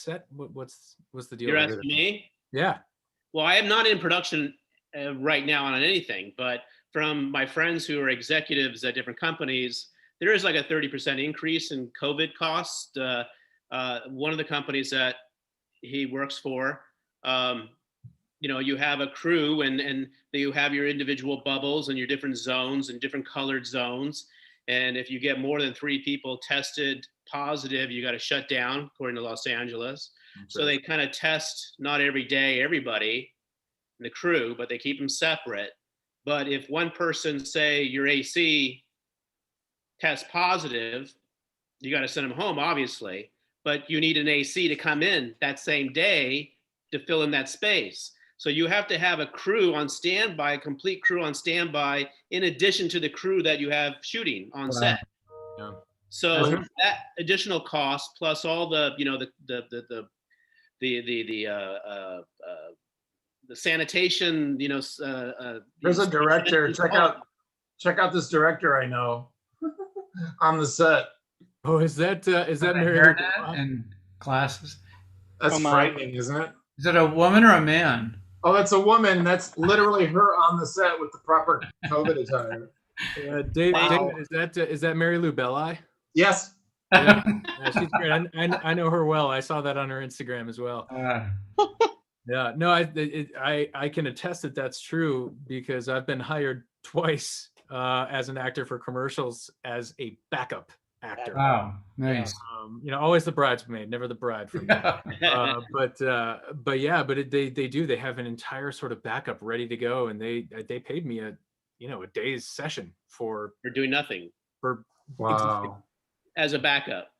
set? What's the deal? You're asking me? Yeah. Well, I am not in production right now on anything, but from my friends who are executives at different companies, there is like a 30% increase in COVID costs. One of the companies that he works for, you have a crew and you have your individual bubbles and your different zones and different colored zones. And if you get more than 3 people tested positive, you got to shut down, according to Los Angeles. So they kind of test not every day, everybody in the crew, but they keep them separate. But if one person, say your AC tests positive, you got to send them home, obviously, but you need an AC to come in that same day to fill in that space. So you have to have a crew on standby, a complete crew on standby, in addition to the crew that you have shooting on set. Yeah. So that additional cost plus all the the sanitation, there's a director. Check out this director I know on the set. Oh, is that Mary and glasses? That's frightening, isn't it? Is it a woman or a man? Oh, that's a woman. That's literally her on the set with the proper COVID attire. David, is that Mary Lou Belli? Yes. Yeah, she's great. I know her well. I saw that on her Instagram as well. Yeah, no, I can attest that that's true because I've been hired twice as an actor for commercials as a backup actor. Wow, nice. Always the bridesmaid, never the bride for me. They have an entire sort of backup ready to go, and they paid me a day's session for doing nothing. Wow. As a backup.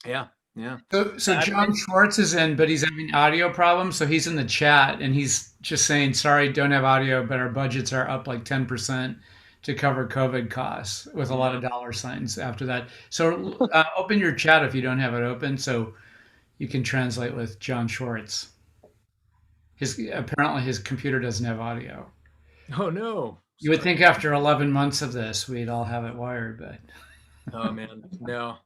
Yeah. So John Schwartz is in, but he's having audio problems. So he's in the chat and he's just saying, sorry, don't have audio, but our budgets are up like 10% to cover COVID costs, with a lot of dollar signs after that. So open your chat if you don't have it open, so you can translate with John Schwartz. Apparently his computer doesn't have audio. Oh no. You would think after 11 months of this, we'd all have it wired, but. Oh man, no.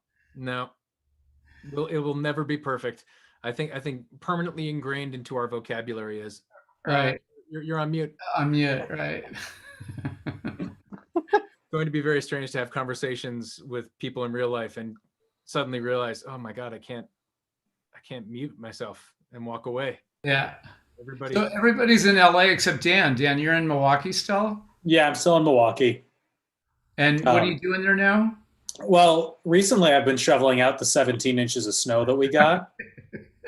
It will never be perfect. I think permanently ingrained into our vocabulary is right. You're on mute. On mute, right. Going to be very strange to have conversations with people in real life and suddenly realize, oh my God, I can't mute myself and walk away. Yeah. Everybody's in LA except Dan. Dan, you're in Milwaukee still? Yeah, I'm still in Milwaukee. And what are you doing there now? Well, recently I've been shoveling out the 17 inches of snow that we got.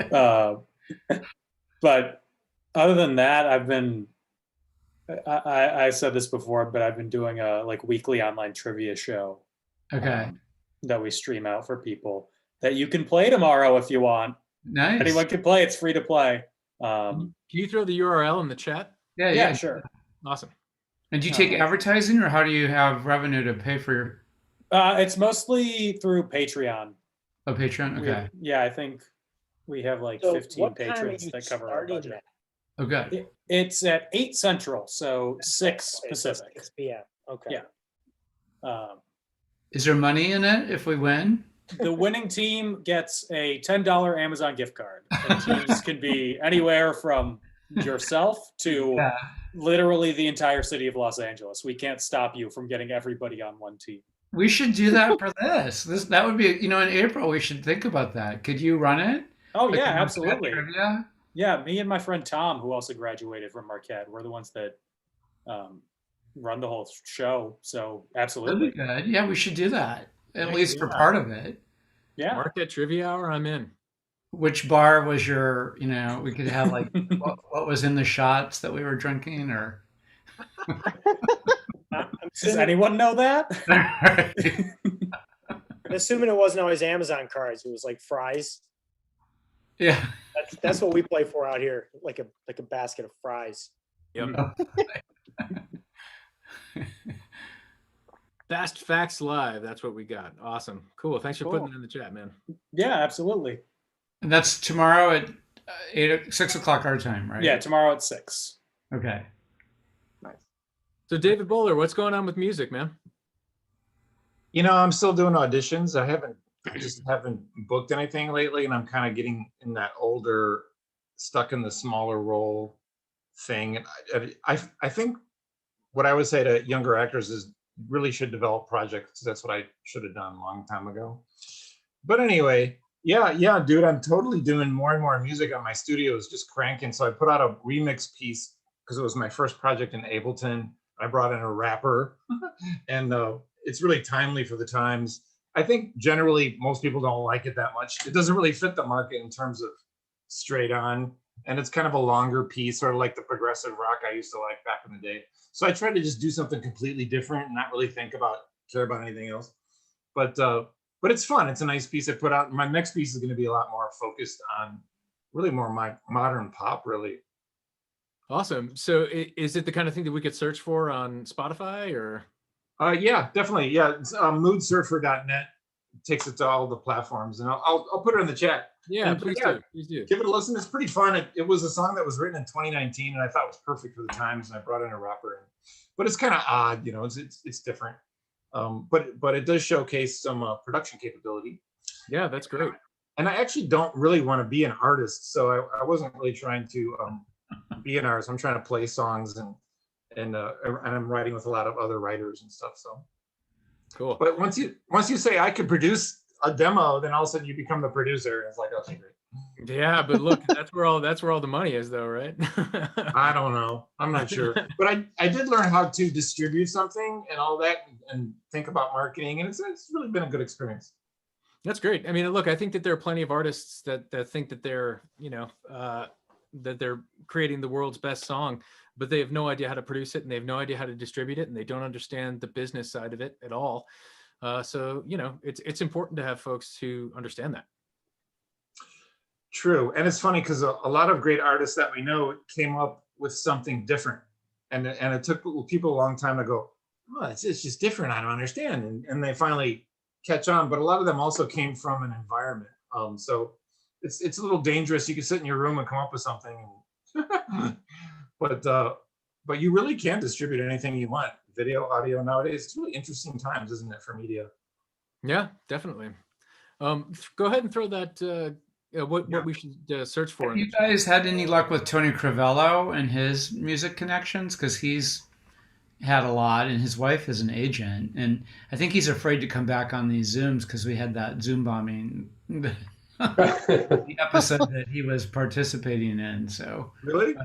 But other than that, I said this before, but I've been doing a weekly online trivia show. Okay. That we stream out for people that you can play tomorrow if you want. Nice. Anyone can play. It's free to play. Can you throw the URL in the chat? Yeah, sure. Awesome. And do you take advertising, or how do you have revenue to pay for your? It's mostly through Patreon. Oh, Patreon. Okay. I think we have 15 patrons that cover our budget. Okay. It's at 8 Central, so 6 Pacific. 6 p.m. Okay. Yeah. Is there money in it if we win? The winning team gets a $10 Amazon gift card. And teams can be anywhere from yourself to literally the entire city of Los Angeles. We can't stop you from getting everybody on one team. We should do that for this. That would be, in April, we should think about that. Could you run it? Oh, yeah, absolutely. Yeah. Yeah, me and my friend Tom, who also graduated from Marquette, we're the ones that run the whole show. So absolutely. That'd be good. Yeah, we should do that. At least for part of it. Yeah. Marquette Trivia Hour, I'm in. Which bar was your, we could have what was in the shots that we were drinking, or. Does anyone know that? I'm assuming it wasn't always Amazon cards. It was like fries. Yeah. That's what we play for out here, like a basket of fries. Yep. Fast Facts Live. That's what we got. Awesome. Cool. Thanks for putting it in the chat, man. Yeah, absolutely. And that's tomorrow at 6 o'clock our time, right? Yeah, tomorrow at 6. Okay. Nice. So David Bowler, what's going on with music, man? I'm still doing auditions. I haven't I just haven't booked anything lately, and I'm kind of getting in that older, stuck in the smaller role thing. And I think what I would say to younger actors is really should develop projects. That's what I should have done a long time ago. But anyway, yeah, dude, I'm totally doing more and more music on my studio. Is just cranking. So I put out a remix piece because it was my first project in Ableton. I brought in a rapper, and it's really timely for the times. I think generally most people don't like it that much. It doesn't really fit the market in terms of straight on, and it's kind of a longer piece, sort of like the progressive rock I used to like back in the day. So I tried to just do something completely different and not really care about anything else. But it's fun. It's a nice piece I put out. My next piece is going to be a lot more focused on really more my modern pop, really. Awesome. So is it the kind of thing that we could search for on Spotify or? Yeah, definitely. Yeah, it's moodsurfer.net. It takes it to all the platforms, and I'll put it in the chat. Yeah, and, please do. Please do. Give it a listen. It's pretty fun. It was a song that was written in 2019, and I thought it was perfect for the times. And I brought in a rapper, but it's kind of odd, you know. It's different, but it does showcase some production capability. Yeah, that's great. And I actually don't really want to be an artist, so I wasn't really trying to be an artist. I'm trying to play songs and I'm writing with a lot of other writers and stuff. So cool. But once you say I could produce a demo, then all of a sudden you become the producer. And it's like, okay, great. Yeah, but look, that's where all the money is, though, right? I don't know. I'm not sure. But I did learn how to distribute something and all that, and think about marketing, and it's really been a good experience. That's great. I mean, look, I think that there are plenty of artists that think that they're, that they're creating the world's best song, but they have no idea how to produce it, and they have no idea how to distribute it, and they don't understand the business side of it at all. So, it's important to have folks who understand that. True. And it's funny because a lot of great artists that we know came up with something different. And it took people a long time to go, oh, it's just different. I don't understand. And they finally catch on. But a lot of them also came from an environment. So it's a little dangerous. You can sit in your room and come up with something. But you really can distribute anything you want. Video, audio nowadays. It's really interesting times, isn't it, for media? Yeah, definitely. Go ahead and throw that. What we should search for. Have you guys had any luck with Tony Crivello and his music connections? Because he's had a lot, and his wife is an agent, and I think he's afraid to come back on these Zooms because we had that Zoom bombing, the episode that he was participating in. So really,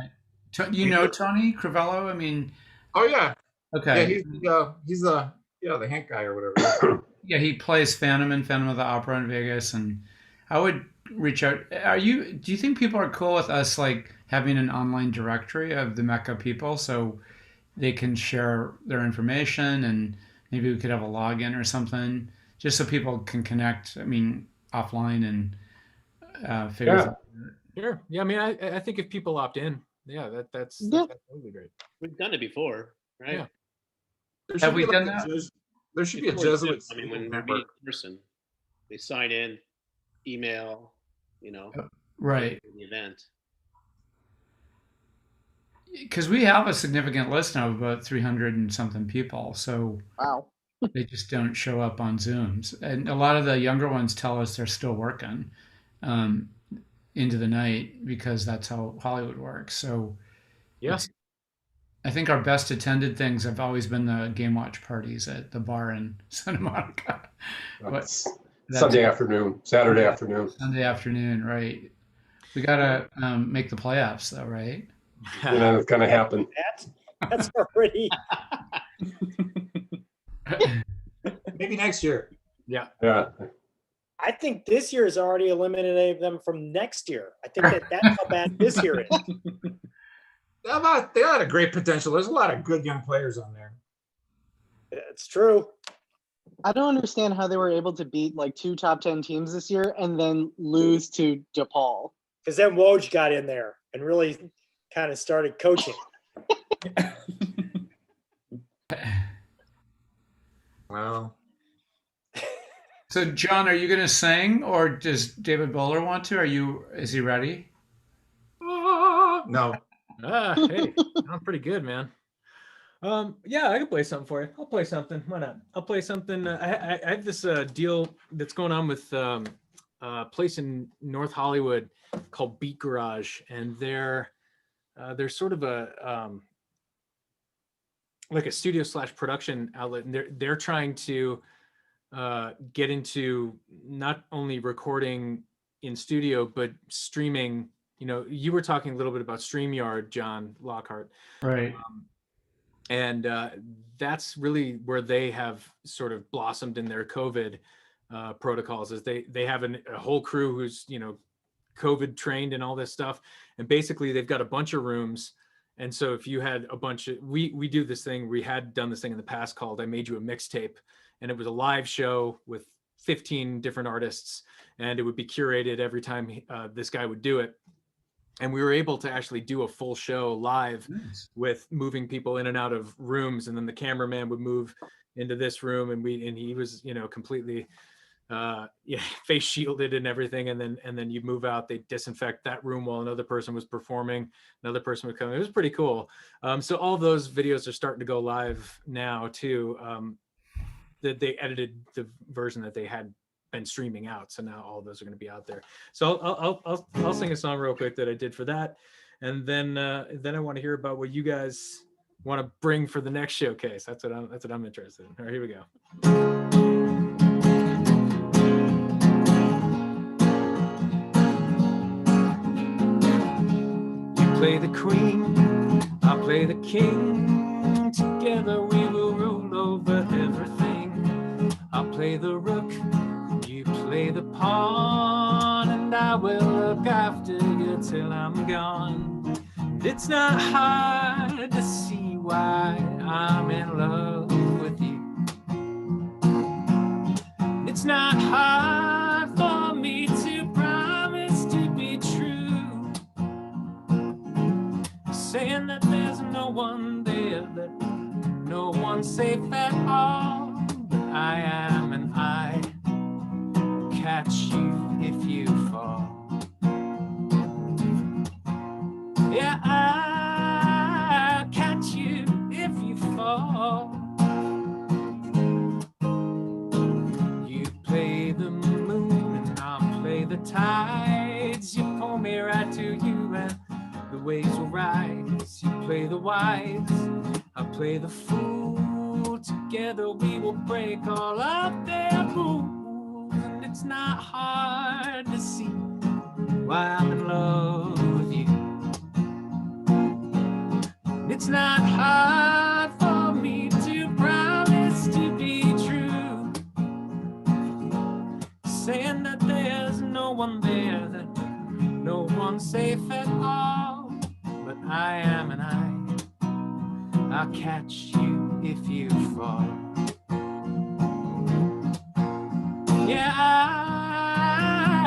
you know Tony Crivello? I mean, oh yeah, okay, yeah, he's the Hank guy or whatever. Yeah, he plays Phantom in Phantom of the Opera in Vegas, and I would reach out. Do you think people are cool with us like having an online directory of the MECA people so they can share their information, and maybe we could have a login or something just so people can connect, I mean, offline and figure it out? Sure. Yeah, I mean, I think if people opt in, that's totally great. We've done it before, right? Yeah. Have we done that? There should be a Jesuit. I mean, when we're meeting in person, they sign in, email, right, the event. Because we have a significant list now of about 300 and something people, so wow, they just don't show up on Zooms. And a lot of the younger ones tell us they're still working into the night because that's how Hollywood works. So yeah, I think our best attended things have always been the game watch parties at the bar in Santa Monica. Sunday afternoon, Saturday afternoon. Sunday afternoon, right. We got to make the playoffs though, right? It's going to happen. That's already. Maybe next year. Yeah. I think this year has already eliminated them from next year. I think that's how bad this year is. They had a great potential. There's a lot of good young players on there. It's true. I don't understand how they were able to beat like 2 top 10 teams this year and then lose to DePaul. Because then Woj got in there and really kind of started coaching. Wow. So John, are you going to sing, or does David Bowler want to? Is he ready? No. Hey, I'm pretty good, man. Yeah, I can play something for you. I'll play something. Why not? I'll play something. I have this deal that's going on with a place in North Hollywood called Beat Garage, and they're sort of a like a studio / production outlet, and they're trying to get into not only recording in studio but streaming. You know, you were talking a little bit about StreamYard, John Lockhart, Right. and that's really where they have sort of blossomed in their COVID protocols. Is they have a whole crew who's, you know, COVID trained and all this stuff, and basically they've got a bunch of rooms. And so if you had a bunch of, we do this thing, we had done this thing in the past called I Made You a Mixtape, and it was a live show with 15 different artists, and it would be curated every time this guy would do it. And we were able to actually do a full show live. Nice. With moving people in and out of rooms, and then the cameraman would move into this room, and he was, you know, completely face shielded and everything, and then you move out, they disinfect that room while another person was performing, another person would come. It was pretty cool. So all those videos are starting to go live now too. That they edited the version that they had been streaming out, so now all those are going to be out there. So I'll sing a song real quick that I did for that, and then I want to hear about what you guys want to bring for the next showcase. That's what I'm interested in. All right, here we go. You play the queen, I play the king. Together we will rule over everything. I'll play the rook, you play the pawn, and I will look after you till I'm gone. It's not hard to see why I'm in love with you. It's not hard for me to promise to be true, saying that there's no one there, that no one's safe at all. But I am, and I catch you if you fall. Yeah, I'll catch you if you fall. You play the moon and I'll play the tides. You pull me right to you and the waves will rise. You play the wise, I'll play the fool. Together we will break all of their rules. And it's not hard to see why I'm in love with you. It's not hard for me to promise to be true, saying that there's no one there, that no one's safe at all. But I am, and I'll catch you if you fall. Yeah,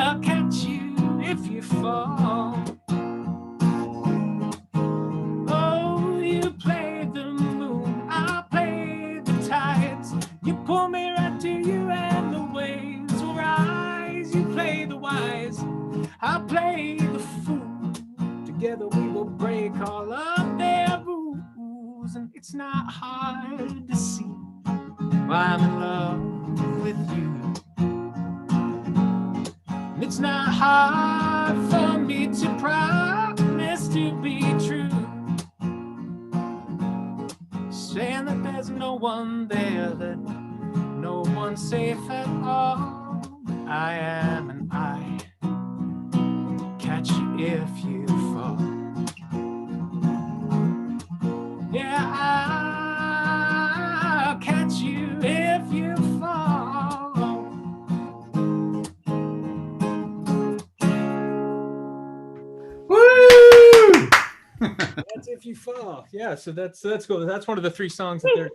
I'll catch you if you fall. Oh, you play the moon, I'll play the tides. You pull me right to you and the waves will rise. You play the wise, I'll play the fool. Together we will break all of their rules. And it's not hard to see why I'm in love with you. And it's not hard for me to promise to be true, saying that there's no one there, that no one's safe at all. But I am, and I catch you if you fall. Yeah, I'll catch you if you fall. Woo! That's if you fall. Yeah, so that's cool. That's one of the 3 songs that they're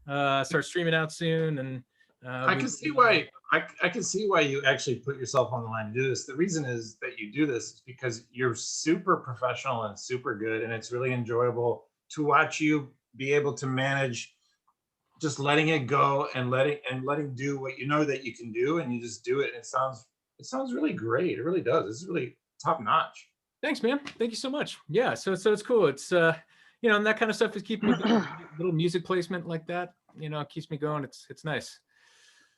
gonna start streaming out soon. And I can see why you actually put yourself on the line to do this. The reason is that you do this is because you're super professional and super good, and it's really enjoyable to watch you be able to manage just letting it go and letting do what you know that you can do, and you just do it. And it sounds really great. It really does. It's really top notch. Thanks, man. Thank you so much. Yeah, so it's cool. It's you know, and that kind of stuff is keeping me going. Little music placement like that, you know, it keeps me going. It's nice.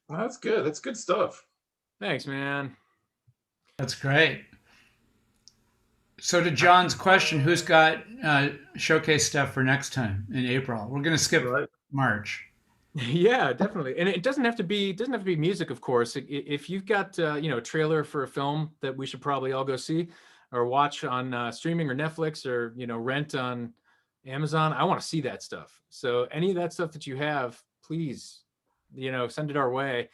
Well, that's good. That's good stuff. Thanks, man. That's great. So to John's question, who's got showcase stuff for next time in April? We're going to skip March. Yeah, definitely. And it doesn't have to be music, of course. If you've got you know, a trailer for a film that we should probably all go see or watch on streaming or Netflix or, you know, rent on Amazon, I want to see that stuff. So any of that stuff that you have, please, you know, send it our way.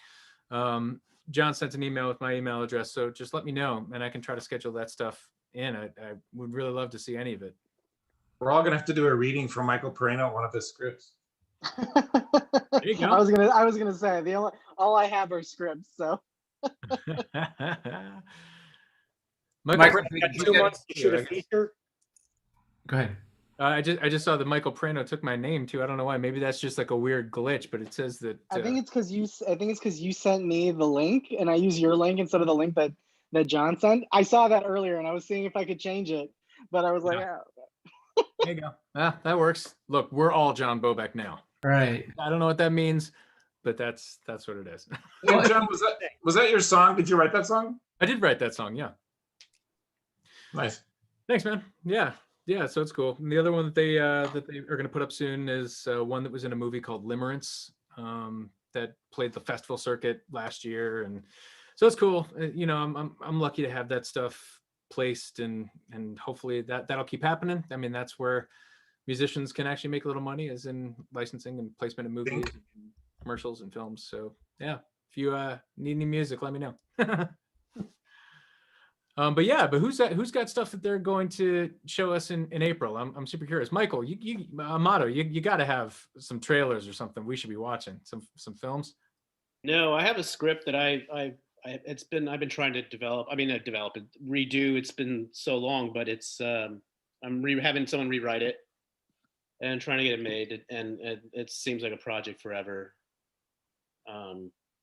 John sent an email with my email address, so just let me know and I can try to schedule that stuff in. I would really love to see any of it. We're all gonna have to do a reading from Michael Perino, one of his scripts. There you go. I was gonna say all I have are scripts. So Michael, got 2 months to shoot a feature. Go ahead. I just saw that Michael Perino took my name too. I don't know why. Maybe that's just like a weird glitch, but it says that. I think it's because you sent me the link, and I use your link instead of the link that John sent. I saw that earlier, and I was seeing if I could change it, but I was like, yeah. There you go. That works. Look, we're all John Bobek now. Right. I don't know what that means, but that's what it is. Hey, John, was that your song? Did you write that song? I did write that song. Yeah. Nice. Thanks, man. Yeah. So it's cool. And the other one that they are going to put up soon is one that was in a movie called Limerence that played the festival circuit last year, and so it's cool. You know, I'm lucky to have that stuff placed, and hopefully that'll keep happening. I mean, that's where musicians can actually make a little money, is in licensing and placement of movies, and commercials, and films. So yeah, if you need any music, let me know. But who's got stuff that they're going to show us in April? I'm super curious. Michael, Amato, you got to have some trailers or something we should be watching, some films. No, I have a script that I've been trying to develop. I mean, redo. It's been so long, but it's I'm having someone rewrite it and trying to get it made, and it seems like a project forever.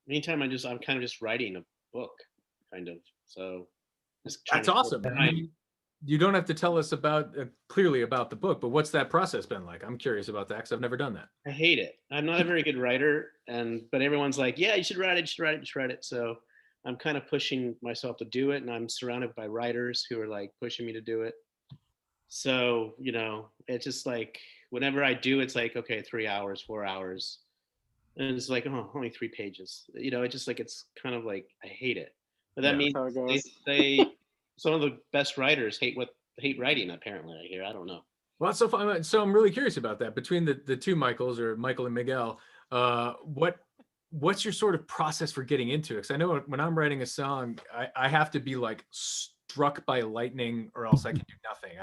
Meantime, I'm kind of just writing a book, kind of. So. That's awesome. I mean, you don't have to tell us clearly about the book, but what's that process been like? I'm curious about that because I've never done that. I hate it. I'm not a very good writer, but everyone's like, yeah, you should write it. So I'm kind of pushing myself to do it, and I'm surrounded by writers who are like pushing me to do it. So, you know, it's just like whenever I do, it's like, okay, 3 hours, 4 hours. And it's like, oh, only 3 pages. You know, it's just like, it's kind of like, I hate it. But that means they some of the best writers hate writing, apparently, I hear. I don't know. Well, that's so fun. So I'm really curious about that. Between the two Michaels, or Michael and Miguel, what's your sort of process for getting into it? Because I know when I'm writing a song, I have to be like struck by lightning, or else I can do nothing.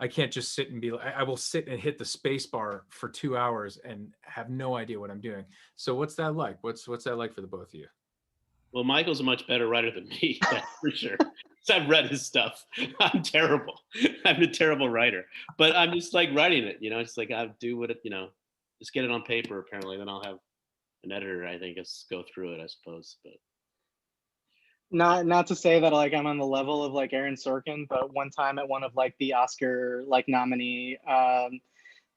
I can't just sit and be like, I will sit and hit the space bar for 2 hours and have no idea what I'm doing. So what's that like? What's that like for the both of you? Well, Michael's a much better writer than me, that's for sure. So I've read his stuff. I'm terrible. I'm a terrible writer, but I'm just like writing it, you know, it's like I do what it, you know, just get it on paper apparently. Then I'll have an editor, I think, go through it, I suppose. But not to say that like I'm on the level of like Aaron Sorkin, but one time at one of like the Oscar like nominee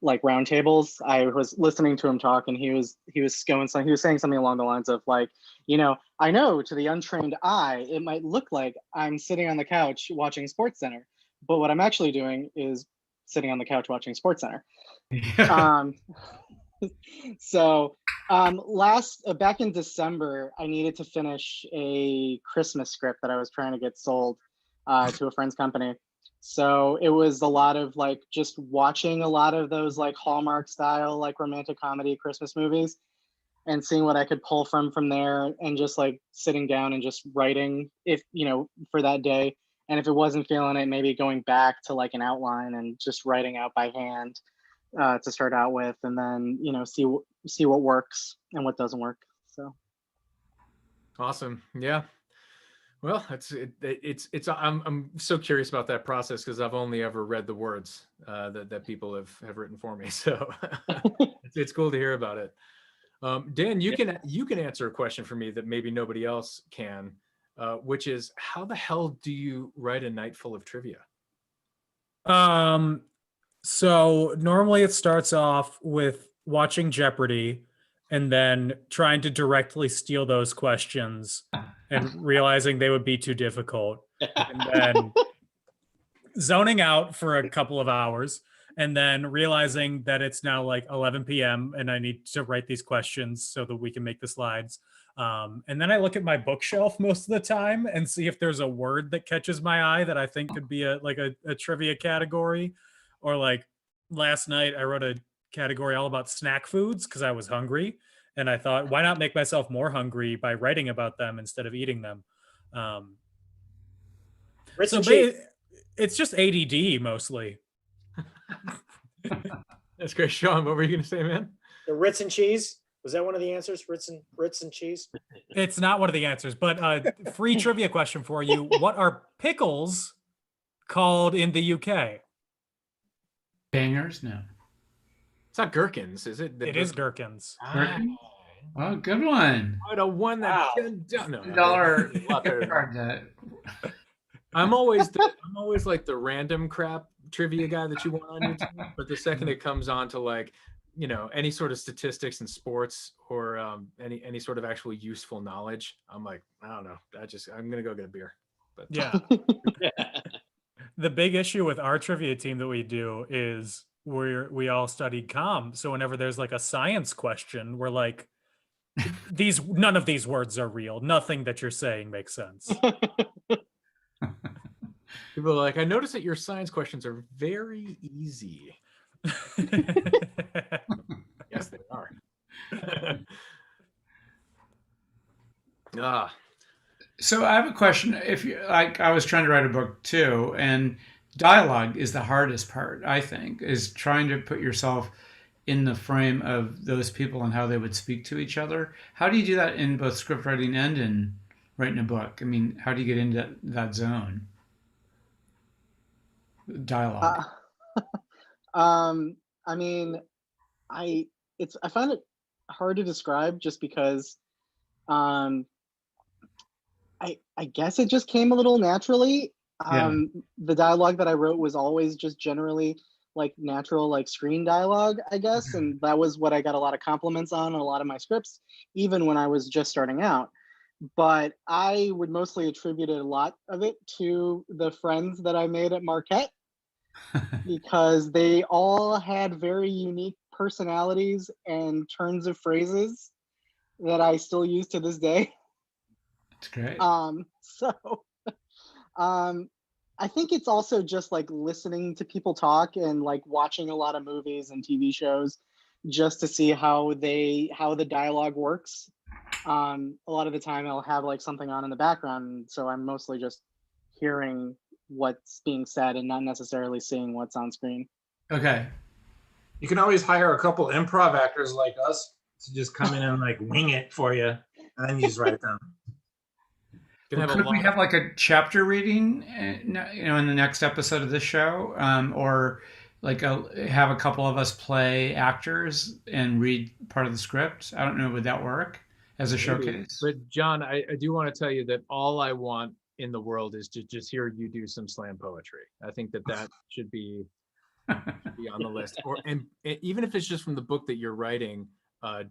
like roundtables, I was listening to him talk, and he was saying something along the lines of like, you know, I know to the untrained eye it might look like I'm sitting on the couch watching SportsCenter, but what I'm actually doing is sitting on the couch watching SportsCenter. So back in December, I needed to finish a Christmas script that I was trying to get sold to a friend's company. So it was a lot of like just watching a lot of those like Hallmark style like romantic comedy Christmas movies and seeing what I could pull from there, and just like sitting down and just writing, if you know, for that day. And if it wasn't feeling it, maybe going back to like an outline and just writing out by hand to start out with, and then, you know, see what works and what doesn't work. So awesome. Yeah. Well, I'm so curious about that process, because I've only ever read the words that people have written for me. So it's cool to hear about it. Dan, you can answer a question for me that maybe nobody else can, which is, how the hell do you write a night full of trivia? So normally it starts off with watching Jeopardy and then trying to directly steal those questions and realizing they would be too difficult. And then zoning out for a couple of hours and then realizing that it's now like 11 p.m. and I need to write these questions so that we can make the slides. And then I look at my bookshelf most of the time and see if there's a word that catches my eye that I think could be a trivia category. Or like last night, I wrote a category all about snack foods because I was hungry. And I thought, why not make myself more hungry by writing about them instead of eating them? It's just ADD mostly. That's great, Sean. What were you going to say, man? The Ritz and cheese. Was that one of the answers? Ritz and cheese? It's not one of the answers, but free trivia question for you. What are pickles called in the UK? Bangers? No. It's not gherkins, is it? It is gherkins. Gherkins? Oh, good one. I would have won that. $10. I'm always like the random crap trivia guy that you want on your team, but the second it comes on to like, any sort of statistics in sports or any sort of actual useful knowledge, I'm like, I don't know. I'm gonna go get a beer. But yeah. The big issue with our trivia team that we do is we all studied comm. So whenever there's like a science question, we're like, none of these words are real. Nothing that you're saying makes sense. People are like, I noticed that your science questions are very easy. Yes, they are. So I have a question. If you like, I was trying to write a book too, and dialogue is the hardest part, I think, is trying to put yourself in the frame of those people and how they would speak to each other. How do you do that in both script writing and in writing a book? I mean, how do you get into that zone? Dialogue. I mean, I find it hard to describe just because I guess it just came a little naturally. The dialogue that I wrote was always just generally like natural, like screen dialogue, I guess. And that was what I got a lot of compliments on in a lot of my scripts, even when I was just starting out. But I would mostly attribute a lot of it to the friends that I made at Marquette because they all had very unique personalities and turns of phrases that I still use to this day. That's great. I think it's also just like listening to people talk and like watching a lot of movies and TV shows just to see how the dialogue works. A lot of the time I'll have like something on in the background, so I'm mostly just hearing what's being said and not necessarily seeing what's on screen. Okay. You can always hire a couple improv actors like us to just come in and like wing it for you, and then you just write it down. Could we have like a chapter reading, in the next episode of this show, or like have a couple of us play actors and read part of the script? I don't know, would that work as a showcase? But John, I do want to tell you that all I want in the world is to just hear you do some slam poetry. I think that should be on the list, and even if it's just from the book that you're writing,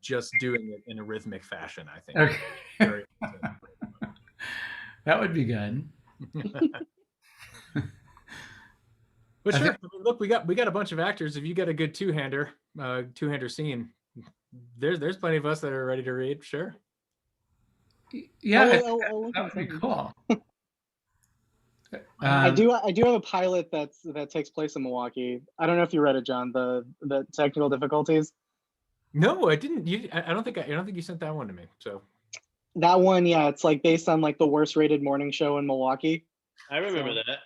just doing it in a rhythmic fashion. I think. Okay. That would be good. But sure, I mean, look, we got a bunch of actors. If you got a good two-hander scene, there's plenty of us that are ready to read. Sure. Yeah, that would be cool. I do have a pilot that takes place in Milwaukee. I don't know if you read it, John. The technical difficulties. No, I didn't. I don't think you sent that one to me. So that one, yeah, it's like based on like the worst rated morning show in Milwaukee. I remember that.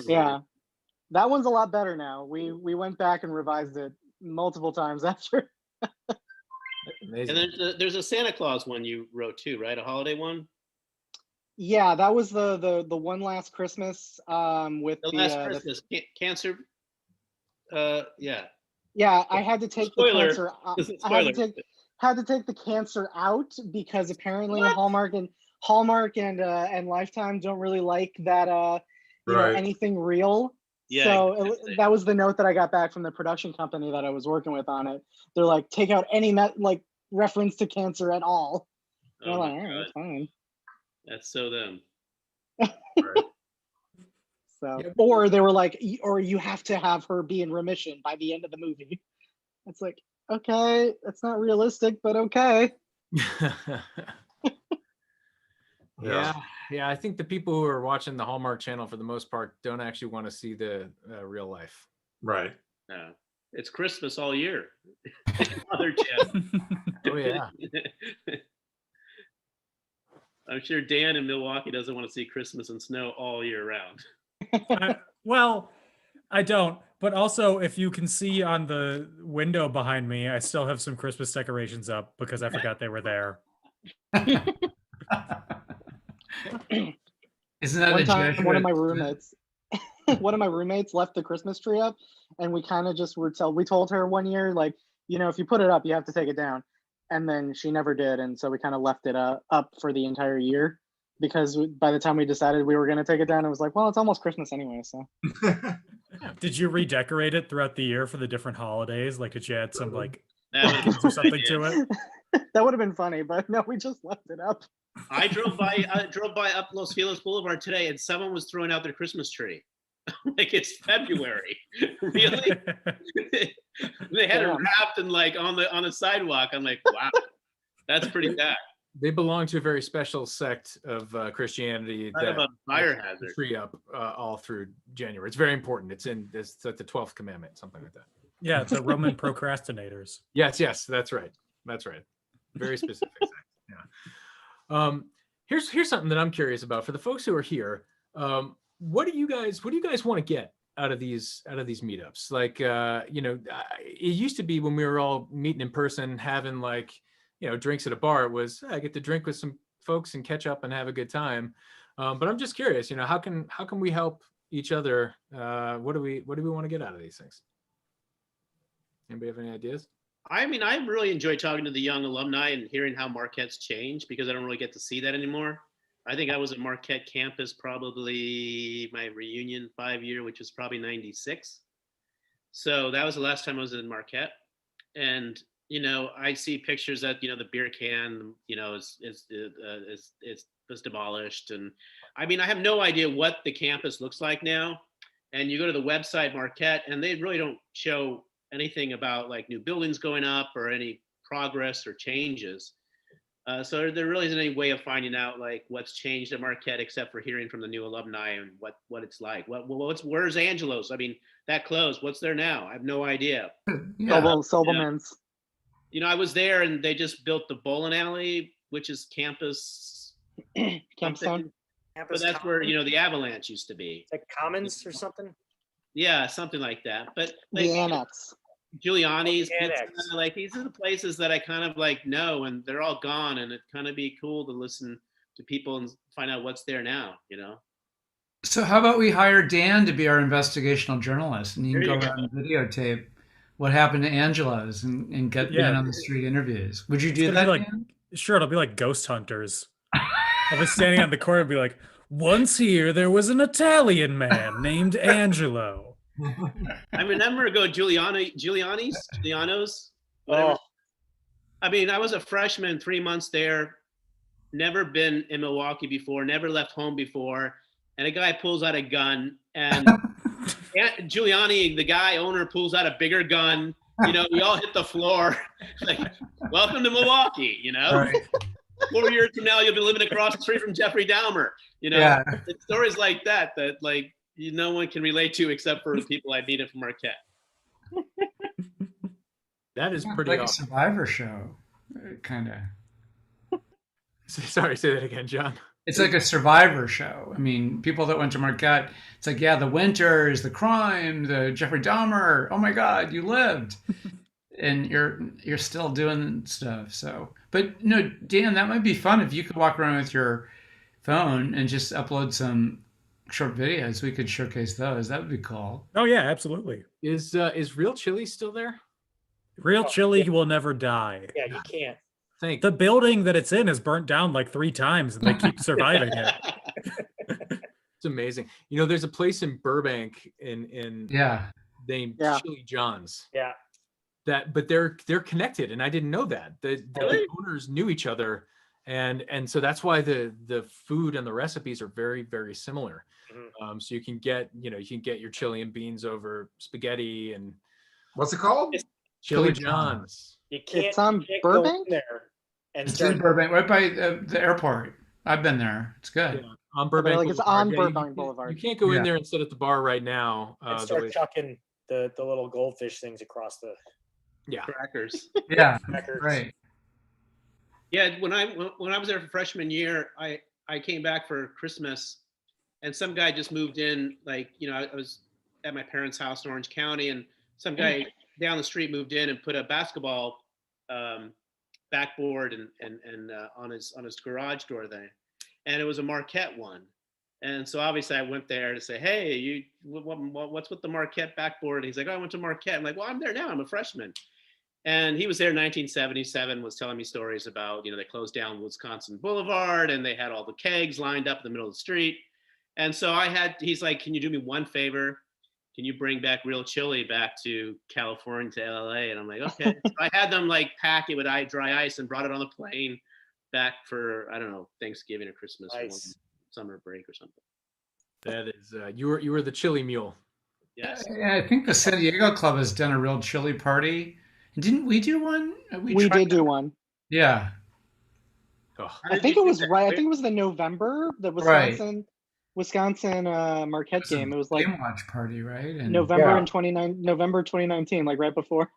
Yeah, that one's a lot better now. We went back and revised it multiple times after. Amazing. And there's a Santa Claus one you wrote too, right? A holiday one. Yeah, that was the one last Christmas with the last Christmas cancer. Yeah. Yeah, I had to take the cancer. I had to take the cancer out because apparently Hallmark and Lifetime don't really like that anything real Yeah, So exactly. that was the note that I got back from the production company that I was working with on it. They're like, take out any reference to cancer at all. And Oh I'm my like, all right, God. that's fine. That's so them. Right. So, Yep. or they were like, or you have to have her be in remission by the end of the movie. It's like, okay, that's not realistic, but okay. Yeah, yeah. I think the people who are watching the Hallmark Channel for the most part don't actually want to see the real life. Right. No. It's Christmas all year. Other channel. Oh yeah. I'm sure Dan in Milwaukee doesn't want to see Christmas and snow all year round. Well, I don't. But also, if you can see on the window behind me, I still have some Christmas decorations up because I forgot they were there. Isn't that One a time, Jesuit? one of my roommates left the Christmas tree up, and we kind of just we told her one year, like, if you put it up, you have to take it down. And then she never did, and so we kind of left it up for the entire year, because by the time we decided we were going to take it down, it was like, well, it's almost Christmas anyway, so. Did you redecorate it throughout the year for the different holidays? Like, did you add some That pumpkins or something to it? That would have been funny, but no, we just left it up. I drove by up Los Feliz Boulevard today, and someone was throwing out their Christmas tree. Like, it's February. Really? They had it wrapped and on the sidewalk. I'm like, wow, that's pretty bad. They belong to a very special sect of Christianity Kind of a fire puts the hazard. tree up all through January. It's very important. It's like the 12th commandment, something like that. Yeah, the Roman procrastinators. Yes, that's right. That's right. Very specific sect. Yeah. Here's something that I'm curious about for the folks who are here. What do you guys want to get out of these meetups? Like, it used to be when we were all meeting in person, having drinks at a bar. It was, I get to drink with some folks and catch up and have a good time. But I'm just curious, how can we help each other? What do we want to get out of these things? Anybody have any ideas? I mean, I really enjoy talking to the young alumni and hearing how Marquette's changed, because I don't really get to see that anymore. I think I was at Marquette campus probably my reunion 5-year, which was probably 96. So that was the last time I was in Marquette. And, I see pictures that, the beer can, is demolished. And I mean, I have no idea what the campus looks like now. And you go to the website Marquette, and they really don't show anything about new buildings going up or any progress or changes. So there really isn't any way of finding out what's changed at Marquette, except for hearing from the new alumni and what it's like. Where's Angelo's? I mean, that closed. What's there now? I have no idea. Sobelman's. I was there, and they just built the bowling alley, which is campus. Campstown. But that's where the Avalanche used to be. It's like Commons or something. Yeah, something like that. But The annex. Giuliani's, Annex. pizza, these are the places that I kind of know, and they're all gone, and it kind of be cool to listen to people and find out what's there now, So how about we hire Dan to be our investigational journalist, and he can go around and videotape what happened to Angelo's and get in on the street interviews. Would you do that? Sure, it'll be like Ghost Hunters. I'll be standing on the corner and be like, once here there was an Italian man named Angelo. I remember Giuliano's, whatever. I mean, I was a freshman, 3 months there, never been in Milwaukee before, never left home before, and a guy pulls out a gun, and Giuliani, the guy owner, pulls out a bigger gun. We all hit the floor. Welcome to Milwaukee. Right. 4 years from now, you'll be living across the street from Jeffrey Dahmer. It's stories like that no one can relate to except for the people I meet from Marquette. That is pretty like awesome. A Survivor show, kind of. Sorry, say that again, John. It's like a Survivor show. I mean, people that went to Marquette, it's like, the winters, the crime, the Jeffrey Dahmer. Oh my God, you lived, and you're still doing stuff. So, but Dan, that might be fun if you could walk around with your phone and just upload some short videos. We could showcase those. That would be cool. Oh yeah, absolutely. Is Real Chili still there? Real Chili will never die. Yeah, you can't. The building that it's in is burnt down 3 times, and they keep surviving it. It's amazing. There's a place in Burbank named Chili John's. Yeah. But they're connected, and I didn't know that. The Really? owners knew each other, and so that's why the food and the recipes are very, very similar. Mhm. So you can get your chili and beans over spaghetti and What's it called? Chili John's. You can't. It's on you can't go in Burbank? there and It's start. in Burbank, right by the airport. I've been there. It's good. Yeah, on Burbank Like it's Boulevard. on Yeah, Burbank Boulevard. You can't go in Yeah. there and sit at the bar right now. And the start way- chucking the little goldfish things across the yeah. Crackers. Yeah, crackers. right. Yeah, when I was there for freshman year, I came back for Christmas, and some guy just moved in. Like, I was at my parents' house in Orange County, and some guy down the street moved in and put a basketball backboard and on his garage door there, and it was a Marquette one. And so obviously I went there to say, hey, what's with the Marquette backboard? And he's like, oh, I went to Marquette. I'm like, well, I'm there now. I'm a freshman. And he was there in 1977, was telling me stories about, they closed down Wisconsin Boulevard and they had all the kegs lined up in the middle of the street. And so he's like, can you do me one favor? Can you bring back real chili back to California, to LA? And I'm like, okay. So I had them pack it with dry ice and brought it on the plane back for, I don't know, Thanksgiving or Christmas or summer break or something. That is, you were the chili mule. Yes. Yeah, I think the San Diego Club has done a real chili party. Didn't we do one? We did do one. Yeah. Oh. I think it was right. I think it was the November, the Right. Wisconsin Marquette game. It was like game watch party, right? And November 2019, like right before.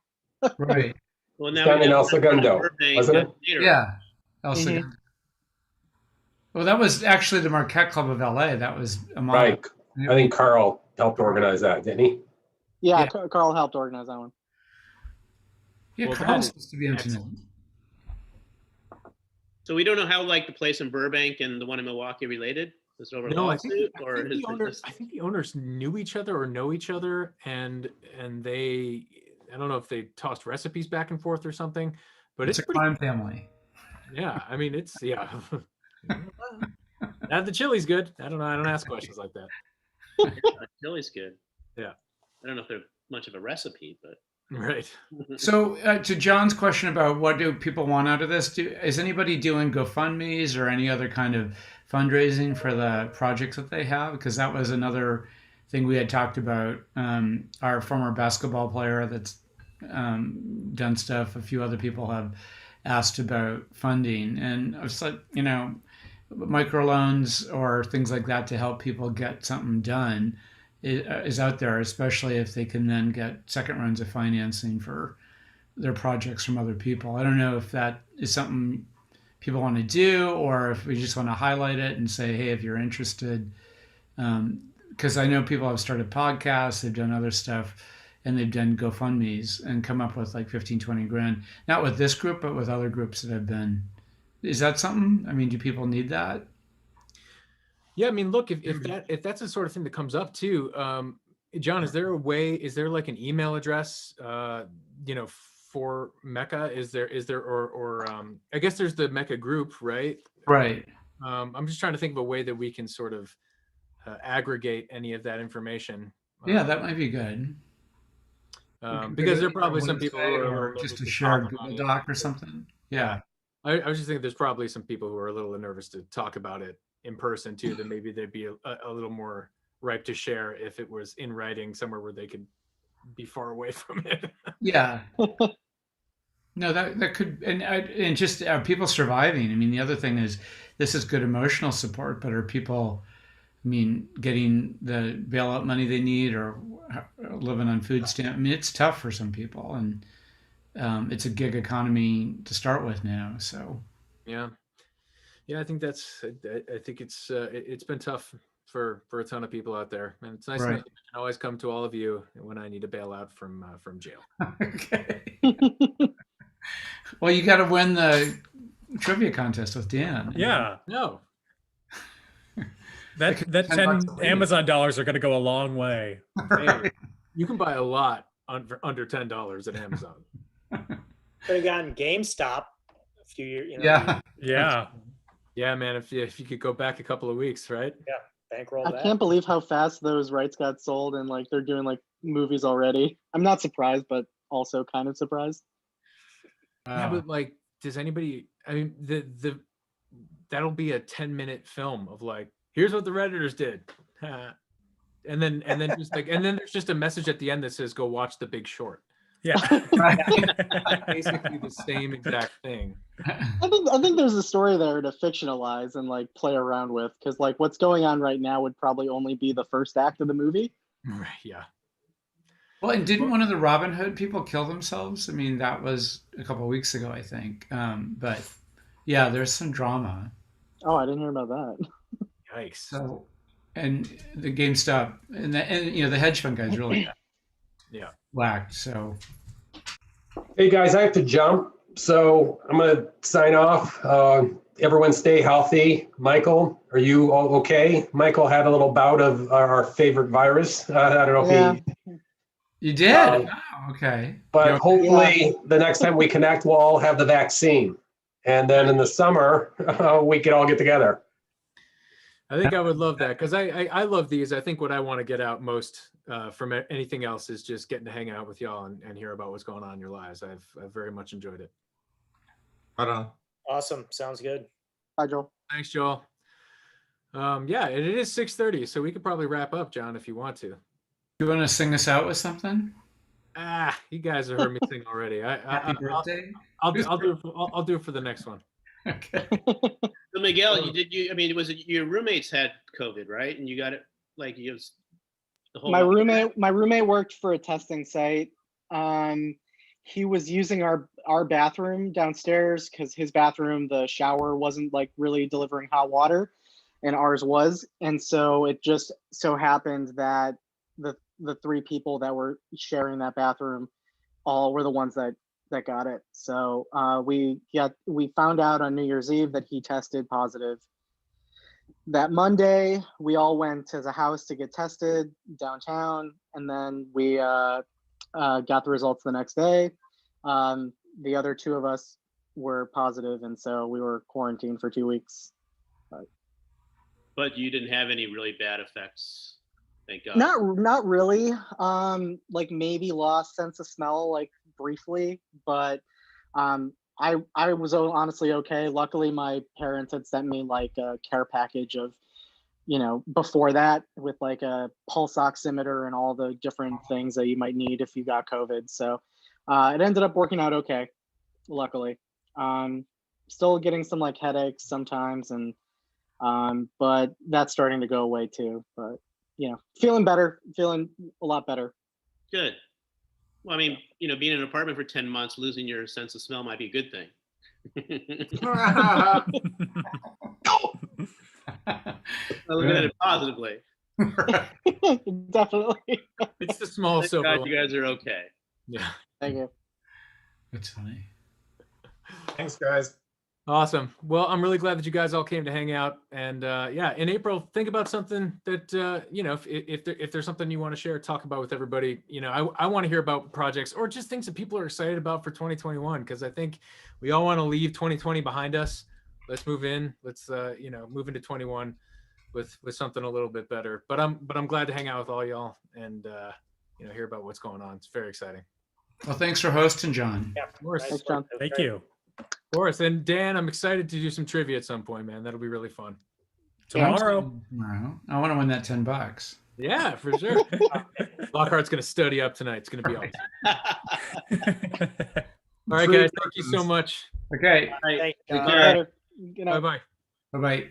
right. Well, now Down in El Segundo, wasn't it? Yeah. El Mhm. Segundo. Well, that was actually the Marquette Club of LA. That was a model. Right. I think Carl helped organize that, didn't he? Yeah, Yeah. Carl helped organize that one. Yeah, Well, Carl's that supposed to be internet. So we don't know how the place in Burbank and the one in Milwaukee related. Is it over No, I lawsuit think, or is I think the owners knew each other or know each other, and they, I don't know if they tossed recipes back and forth or something, but It's a pretty, crime family. yeah. I mean, it's Now the chili's good. I don't know. I don't ask questions like that. chili's good? Yeah. I don't know if they're much of a recipe, but Right. So to John's question about what do people want out of this, is anybody doing GoFundMe's or any other kind of fundraising for the projects that they have? Because that was another thing we had talked about. Our former basketball player that's done stuff. A few other people have asked about funding, and I was like, microloans or things like that to help people get something done is out there, especially if they can then get second rounds of financing for their projects from other people. I don't know if that is something people want to do or if we just want to highlight it and say, hey, if you're interested, because I know people have started podcasts, they've done other stuff, and they've done GoFundMe's and come up with like 15, 20 grand, not with this group, but with other groups that have been. Is that something? I mean, do people need that? Yeah, I mean, look, if that's the sort of thing that comes up too, John, is there like an email address, for MECA? Is there, or I guess there's the MECA group, right? Right. I'm just trying to think of a way that we can sort of aggregate any of that information. Yeah, that might be good. Because there are probably some people who are just a shared Google Doc or something. Yeah. I was just thinking there's probably some people who are a little nervous to talk about it in person too, that maybe they'd be a little more ripe to share if it was in writing somewhere where they could be far away from it. Yeah. No, that could, and just are people surviving? I mean, the other thing is this is good emotional support, but are people, I mean, getting the bailout money they need or living on food stamp? I mean, it's tough for some people, and it's a gig economy to start with now. So yeah, I think it's been tough for a ton of people out there, and it's nice that I can always come to all of you when I need a bailout from jail. Okay. Well, you got to win the trivia contest with Dan. Yeah. No. That $10 Amazon dollars are going to go a long way. Hey, you can buy a lot under $10 at Amazon. Could have gotten GameStop a few years. Yeah. Yeah. Yeah, man. If you could go back a couple of weeks, right? Yeah. Bankroll I that. can't believe how fast those rights got sold, and like they're doing like movies already. I'm not surprised, but also kind of surprised. Yeah, but like, does anybody? I mean, that'll be a 10-minute film of like, here's what the Redditors did, and then just like, and then there's just a message at the end that says, "Go watch The Big Short." Yeah, basically the same exact thing. I think there's a story there to fictionalize and like play around with, because like what's going on right now would probably only be the first act of the movie. Right. Yeah. Well, and didn't one of the Robin Hood people kill themselves? I mean, that was a couple of weeks ago, I think. But yeah, there's some drama. Oh, I didn't hear about that. Yikes. So, and the GameStop and the hedge fund guys really got whacked. So, Hey guys, I have to jump, so I'm gonna sign off. Everyone stay healthy. Michael, are you all okay? Michael had a little bout of our favorite virus. I don't know if you did. Oh, okay. But hopefully the next time we connect, we'll all have the vaccine. And then in the summer, we can all get together. I think I would love that, because I love these. I think what I want to get out most from anything else is just getting to hang out with y'all and hear about what's going on in your lives. I've very much enjoyed it. Right on. Awesome. Sounds good. Hi, Joel. Thanks, Joel. Yeah, it is 6:30, so we could probably wrap up, John, if you want to. You want to sing us out with something? You guys have heard me sing already. Happy birthday. I'll do it for the next one. Okay. So Miguel, I mean, was it your roommates had COVID, right? And you got it like you was the whole. My roommate worked for a testing site. He was using our bathroom downstairs because his bathroom, the shower wasn't like really delivering hot water, and ours was. And so it just so happened that the three people that were sharing that bathroom all were the ones that got it. So we found out on New Year's Eve that he tested positive. That Monday, we all went to the house to get tested downtown, and then we got the results the next day. The other two of us were positive, and so we were quarantined for 2 weeks. But you didn't have any really bad effects. Thank God. Not really. Like maybe lost sense of smell, like briefly, but I was honestly okay. Luckily, my parents had sent me like a care package of, before that, with like a pulse oximeter and all the different things that you might need if you got COVID. So it ended up working out okay, luckily. Still getting some like headaches sometimes, and but that's starting to go away too. But feeling a lot better. Good. Well, I mean, being in an apartment for 10 months, losing your sense of smell might be a good thing. I look at it positively. Definitely. It's the small Thank silver. God you guys are okay. Yeah. Thank you. That's funny. Thanks, guys. Awesome. Well, I'm really glad that you guys all came to hang out. And yeah, in April, think about something that, if there's something you want to share, talk about with everybody. I want to hear about projects or just things that people are excited about for 2021, because I think we all want to leave 2020 behind us. Let's move in. Let's, move into 21 with something a little bit better. But I'm glad to hang out with all y'all and, hear about what's going on. It's very exciting. Well, thanks for hosting, John. Yeah, of course. Thanks, John. Thank you. Of course. And Dan, I'm excited to do some trivia at some point, man. That'll be really fun. Tomorrow. I want to win that $10. Yeah, for sure. Lockhart's going to study up tonight. It's going to be awesome. All right, guys. Thank you so much. Okay. Right. Good night. Bye-bye. Bye-bye.